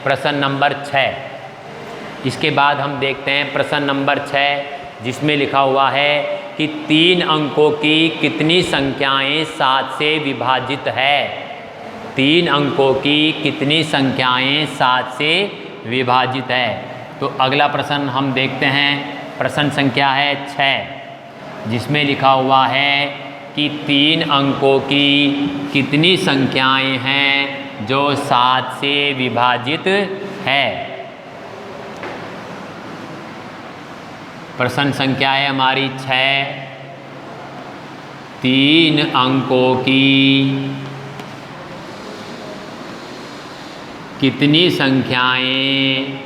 प्रश्न नंबर 6। इसके बाद हम देखते हैं प्रश्न नंबर 6 जिसमें लिखा हुआ है कि 3 अंकों की कितनी संख्याएं 7 से विभाजित है। 3 अंकों की कितनी संख्याएं 7 से विभाजित है। तो अगला प्रश्न हम देखते हैं, प्रश्न संख्या है 6 जिसमें लिखा हुआ है कि 3 अंकों की कितनी संख्याएं हैं जो 7 से विभाजित है। प्रश्न संख्या है हमारी 6। 3 अंकों की कितनी संख्याएं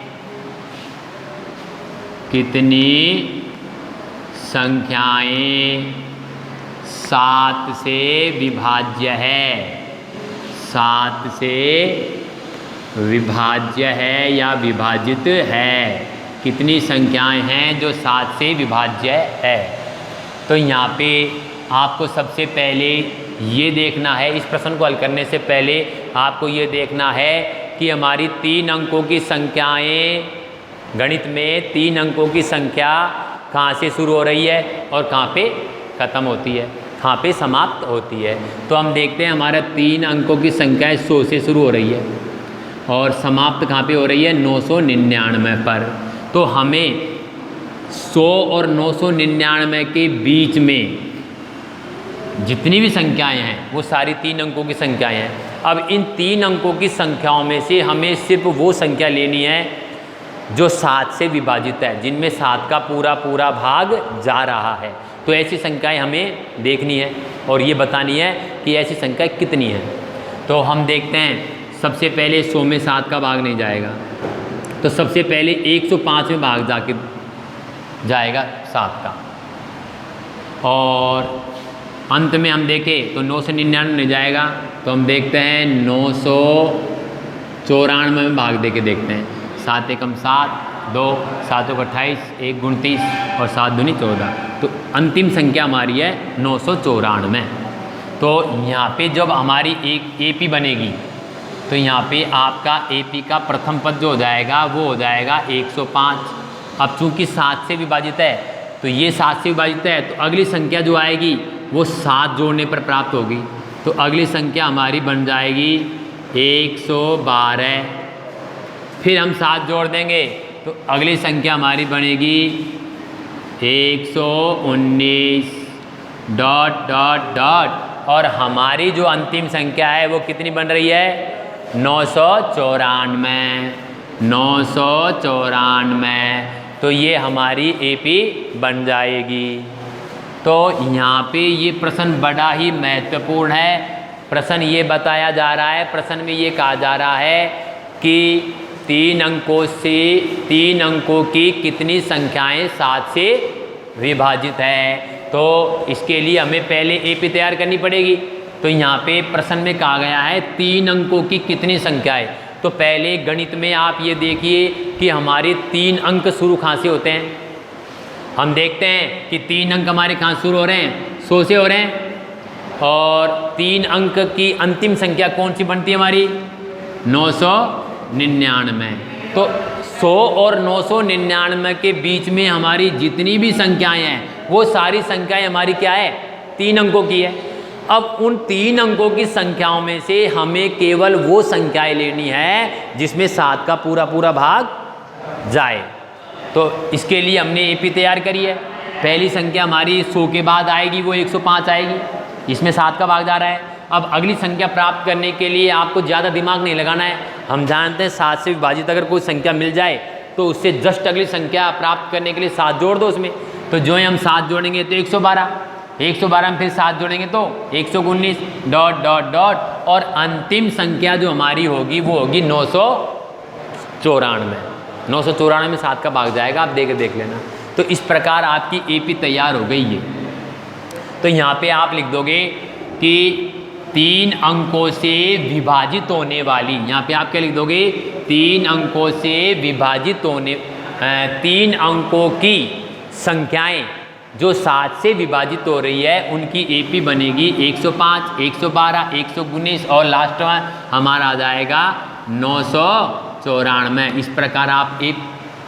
7 से विभाज्य है। 7 से विभाज्य है या विभाजित है। कितनी संख्याएं हैं जो 7 से विभाज्य है। तो यहाँ पे आपको सबसे पहले ये देखना है, इस प्रश्न को हल करने से पहले आपको ये देखना है कि हमारी 3 अंकों की संख्याएं, गणित में 3 अंकों की संख्या कहाँ से शुरू हो रही है और कहाँ पे ख़त्म होती है, कहाँ पे समाप्त होती है। तो हम देखते हैं हमारा 3 अंकों की संख्या 100 से शुरू हो रही है और समाप्त कहाँ पे हो रही है 999 पर। तो हमें 100 और 999 के बीच में जितनी भी संख्याएं हैं वो सारी 3 अंकों की संख्याएं हैं। अब इन 3 अंकों की संख्याओं में से हमें सिर्फ वो संख्या लेनी है जो 7 से विभाजित है, जिनमें 7 का पूरा भाग जा रहा है। तो ऐसी संख्याएं हमें देखनी है और ये बतानी है कि ऐसी संख्या कितनी है। तो हम देखते हैं, सबसे पहले 100 में 7 का भाग नहीं जाएगा, तो सबसे पहले 105 में भाग जाएगा 7 का। और अंत में हम देखें तो 9 से 99 नहीं जाएगा, तो हम देखते हैं 994 में भाग दे के देखते हैं। 7 एकम 7, 2, 7 को 28, 1 29 और 7 दूनी 14। तो अंतिम संख्या हमारी है 994। तो यहाँ पे जब हमारी एक AP बनेगी तो यहाँ पे आपका AP का प्रथम पद जो हो जाएगा वो हो जाएगा 105। अब चूँकि 7 से विभाजित है तो ये 7 से विभाजित है, तो अगली संख्या जो आएगी वो 7 जोड़ने पर प्राप्त होगी। तो अगली संख्या हमारी बन जाएगी 112। फिर हम 7 जोड़ देंगे तो अगली संख्या हमारी बनेगी 119 ... और हमारी जो अंतिम संख्या है वो कितनी बन रही है 994। तो ये हमारी AP बन जाएगी। तो यहाँ पे ये प्रश्न बड़ा ही महत्वपूर्ण है। प्रश्न ये बताया जा रहा है, प्रश्न में ये कहा जा रहा है कि 3 अंकों की कितनी संख्याएं 7 से विभाजित है। तो इसके लिए हमें पहले AP तैयार करनी पड़ेगी। तो यहाँ पे प्रश्न में कहा गया है 3 अंकों की कितनी संख्याएं। तो पहले गणित में आप ये देखिए कि हमारे 3 अंक शुरू कहाँ से होते हैं। हम देखते हैं कि 3 अंक हमारे कहाँ शुरू हो रहे हैं 100 से हो रहे हैं, और 3 अंक की अंतिम संख्या कौन सी बनती है हमारी 999। तो 100 और 999 के बीच में हमारी जितनी भी संख्याएं हैं वो सारी संख्याएं हमारी क्या है 3 अंकों की है। अब उन 3 अंकों की संख्याओं में से हमें केवल वो संख्याएं लेनी है जिसमें 7 का पूरा भाग जाए। तो इसके लिए हमने AP तैयार करी है। पहली संख्या हमारी 100 के बाद आएगी वो 105 आएगी, इसमें 7 का भाग जा रहा है। अब अगली संख्या प्राप्त करने के लिए आपको ज़्यादा दिमाग नहीं लगाना है। हम जानते हैं 7 से विभाजित अगर कोई संख्या मिल जाए तो उससे जस्ट अगली संख्या प्राप्त करने के लिए 7 जोड़ दो उसमें। तो जो ही हम 7 जोड़ेंगे तो 112 में फिर 7 जोड़ेंगे तो 119 ... और अंतिम संख्या जो हमारी होगी वो होगी 994। 994 में 7 का भाग जाएगा, आप देख लेना। तो इस प्रकार आपकी AP तैयार हो गई है। तो यहाँ पे आप लिख दोगे कि 3 अंकों से विभाजित होने वाली, यहाँ पे आप क्या लिख दोगे 3 अंकों से विभाजित होने 3 अंकों की संख्याएं जो 7 से विभाजित हो रही है उनकी AP बनेगी 105, 112, 119 और लास्ट में हमारा आ जाएगा 994। 94। इस प्रकार आप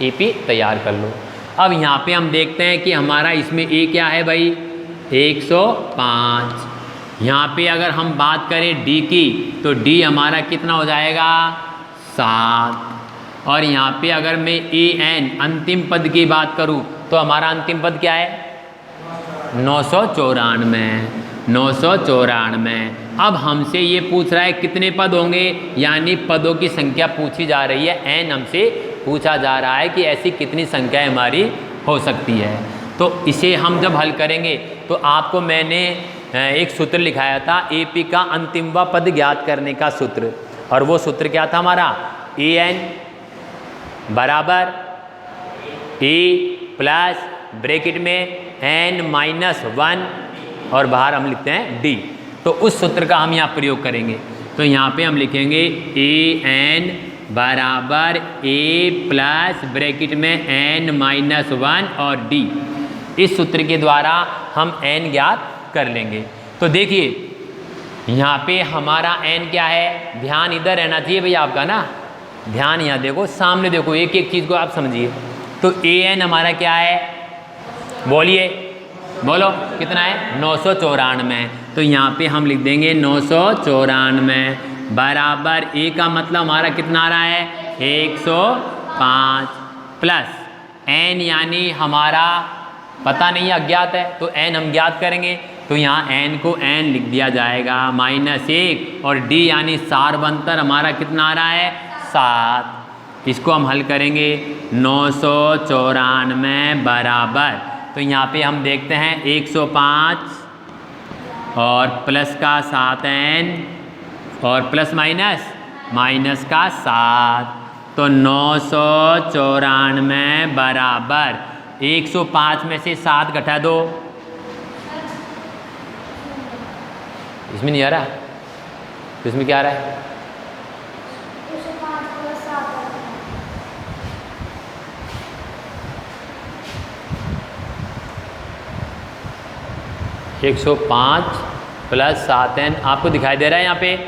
AP तैयार कर लो। अब यहाँ पे हम देखते हैं कि हमारा इसमें A क्या है भाई, 105। यहाँ पे अगर हम बात करें D की तो D हमारा कितना हो जाएगा, 7। और यहाँ पे अगर मैं AN अंतिम पद की बात करूँ तो हमारा अंतिम पद क्या है, 994। अब हमसे ये पूछ रहा है कितने पद होंगे, यानी पदों की संख्या पूछी जा रही है। N हमसे पूछा जा रहा है कि ऐसी कितनी संख्या हमारी हो सकती है। तो इसे हम जब हल करेंगे तो आपको मैंने एक सूत्र लिखाया था AP का अंतिम व पद ज्ञात करने का सूत्र, और वो सूत्र क्या था हमारा, AN बराबर A प्लस ब्रैकेट में N-1 और बाहर हम लिखते हैं D। तो उस सूत्र का हम यहाँ प्रयोग करेंगे। तो यहाँ पे हम लिखेंगे AN बराबर A प्लस ब्रैकेट में N-1 और D। इस सूत्र के द्वारा हम N ज्ञात कर लेंगे। तो देखिए यहाँ पे हमारा N क्या है, ध्यान इधर रहना चाहिए भैया आपका ना, ध्यान यहाँ देखो, सामने देखो, एक एक चीज़ को आप समझिए। तो AN हमारा क्या है, बोलिए, बोलो कितना है, 994। तो यहाँ पे हम लिख देंगे 994 बराबर A का मतलब हमारा कितना आ रहा है, 105 प्लस N यानी हमारा पता नहीं है, अज्ञात है, तो N हम ज्ञात करेंगे। तो यहाँ N को N लिख दिया जाएगा -1 और D यानी सारबंतर हमारा कितना आ रहा है, 7। इसको हम हल करेंगे 994 बराबर, तो यहाँ पे हम देखते हैं 105 और प्लस का 7N और प्लस माइनस का 7, तो 994 बराबर 105 में से 7 घटा दो, इसमें नहीं आ रहा, तो इसमें क्या आ रहा है, 105 प्लस 7N आपको दिखाई दे रहा है यहाँ पे,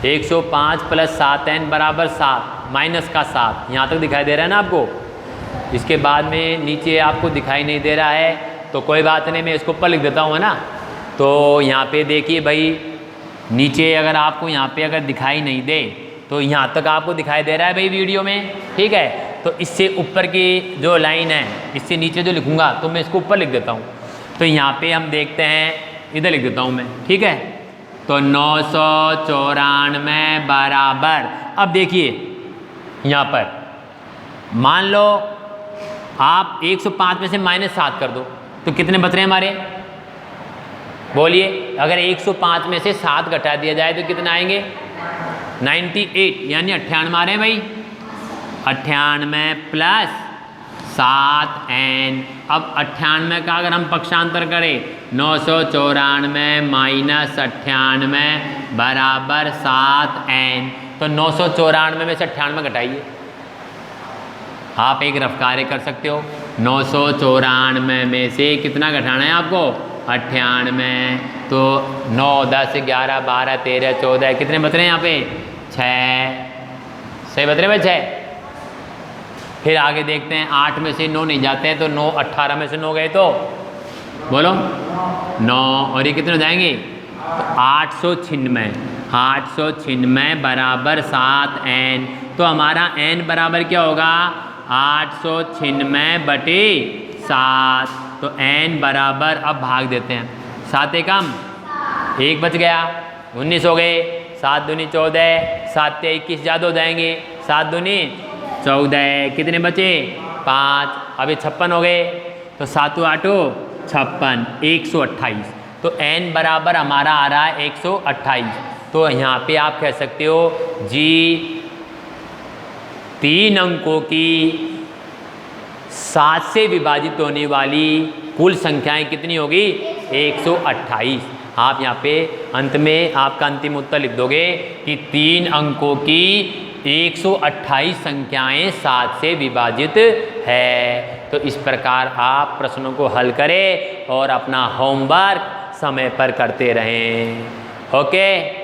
105 प्लस 7N बराबर 7 माइनस का 7, यहाँ तक दिखाई दे रहा है ना आपको। इसके बाद में नीचे आपको दिखाई नहीं दे रहा है तो कोई बात नहीं, मैं इसको ऊपर लिख देता हूँ, है ना। तो यहाँ पे देखिए भाई, नीचे अगर आपको यहाँ पे अगर दिखाई नहीं दे तो यहाँ तक आपको दिखाई दे रहा है भाई वीडियो में, ठीक है। तो इससे ऊपर की जो लाइन है, इससे नीचे जो लिखूँगा तो मैं इसको ऊपर लिख देता हूँ। तो यहाँ पे हम देखते हैं, इधर लिख देता हूँ मैं, ठीक है। तो 994 बराबर, अब देखिए यहाँ पर मान लो आप 105 में से -7 कर दो तो कितने बच रहे हैं हमारे, बोलिए। अगर 105 में से 7 घटा दिया जाए तो कितने आएंगे, 98 यानी 98 आ रहे हैं भाई, 98 प्लस 7N। अब 98 का अगर हम पक्षांतर करें, 994 माइनस 98 बराबर 7N। तो 994 में से 98 घटाइए, आप एक रफ कार्य कर सकते हो। 994 में से कितना घटाना है आपको, 98। तो 9, 10, 11, 12, 13, 14 कितने बच रहे हैं यहाँ पे, 6, सही बच रहे हैं भाई, 6। फिर आगे देखते हैं, 8 में से 9 नहीं जाते हैं तो 9, 18 में से 9 गए तो बोलो 9, और ये कितने हो जाएंगे, तो 896 बराबर 7N। तो हमारा N बराबर क्या होगा, 896 बटे 7। तो N बराबर, अब भाग देते हैं, 7 एकम 1 बच गया, 19 हो गए, 7 दूनी 14, 7 से 21 ज़्यादा हो जाएंगे, 7 दूनी 14, कितने बचे 5, अभी 56 हो गए, तो 7 8 56, 128। तो N बराबर हमारा आ रहा है 128। तो यहाँ पे आप कह सकते हो जी 3 अंकों की 7 से विभाजित होने वाली कुल संख्याएं कितनी होगी, 128। आप यहाँ पे अंत में आपका अंतिम उत्तर लिख दोगे कि 3 अंकों की 128 संख्याएं 7 से विभाजित है। तो इस प्रकार आप प्रश्नों को हल करें और अपना होमवर्क समय पर करते रहें। ओके।